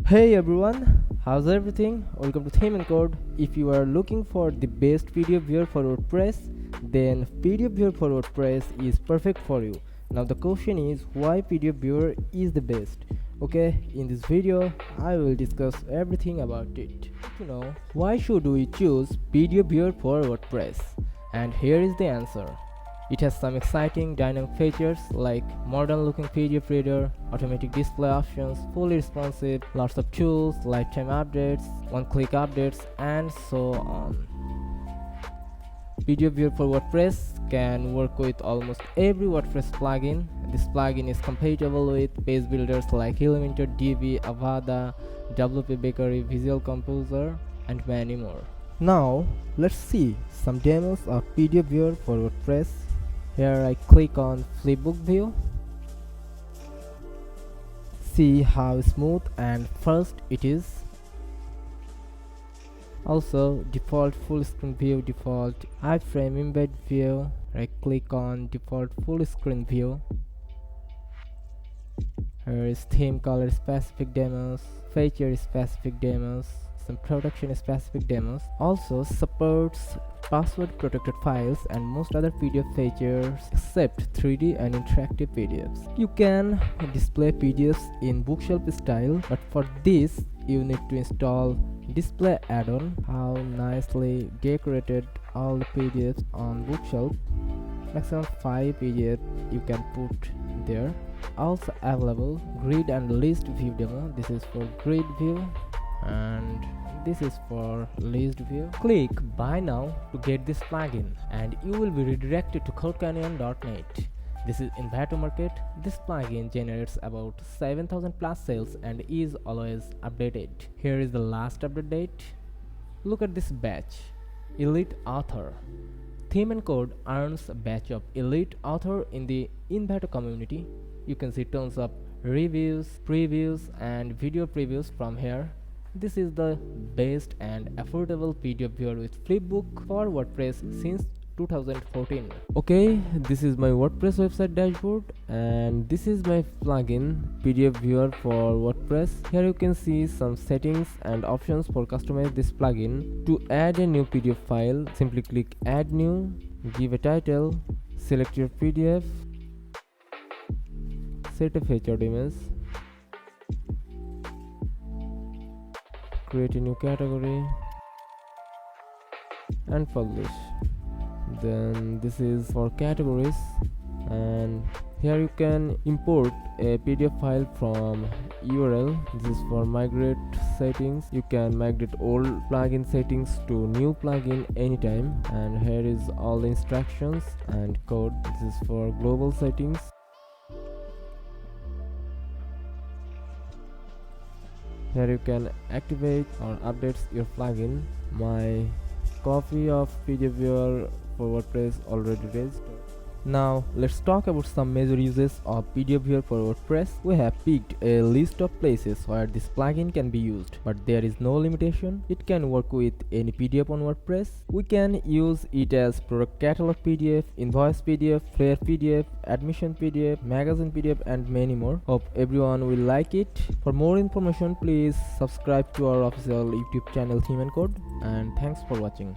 Hey everyone, how's everything? Welcome to ThemeNcode. If you are looking for the best PDF viewer for WordPress, then PDF viewer for WordPress is perfect for you. Now the question is why PDF viewer is the best. Okay, in this video I will discuss everything about it. To know why should we choose PDF viewer for WordPress, and here is the answer. It has some exciting dynamic features like modern looking PDF reader, automatic display options, fully responsive, lots of tools, lifetime updates, one-click updates, and so on. PDF Viewer for WordPress can work with almost every WordPress plugin. This plugin is compatible with page builders like Elementor, Divi, Avada, WPBakery, Visual Composer, and many more. Now let's see some demos of PDF Viewer for WordPress. Here I click on Flipbook view. See how smooth and fast it is. Also default full screen view, default iframe embed view. I click on default full screen view. Here is theme color specific demos, feature specific demos, some production specific demos. Also supports password protected files and most other PDF features except 3D and interactive PDFs. You can display PDFs in bookshelf style, but for this you need to install display add-on. How nicely decorated all the PDFs on bookshelf. Maximum 5 PDF you can put there. Also available grid and list view demo. This is for grid view and this is for list view. Click buy now to get this plugin and you will be redirected to codecanyon.net. This is in beta market. This plugin generates about 7,000 plus sales and is always updated. Here is the last update date. Look at this badge, elite author. ThemeNcode earns a badge of elite author in the in beta community. You can see tons of reviews, previews and video previews from here. This is the best and affordable PDF viewer with Flipbook for WordPress since 2014. Okay, this is my WordPress website dashboard and this is my plugin PDF viewer for WordPress. Here you can see some settings and options for customize this plugin. To add a new PDF file, simply click add new, give a title, select your PDF, set a featured image, create a new category and publish. Then this is for categories and here you can import a PDF file from URL. This is for migrate settings. You can migrate old plugin settings to new plugin anytime, and here is all the instructions and code. This is for global settings. Here you can activate or update your plugin. My copy of PDF viewer for WordPress already registered. Now let's talk about some major uses of PDF viewer for WordPress. We have picked a list of places where this plugin can be used, but there is no limitation. It can work with any PDF on WordPress. We can use it as product catalog PDF, invoice PDF, flare PDF, admission PDF, magazine PDF and many more. Hope everyone will like it. For more information please subscribe to our official YouTube channel ThemeNcode, and thanks for watching.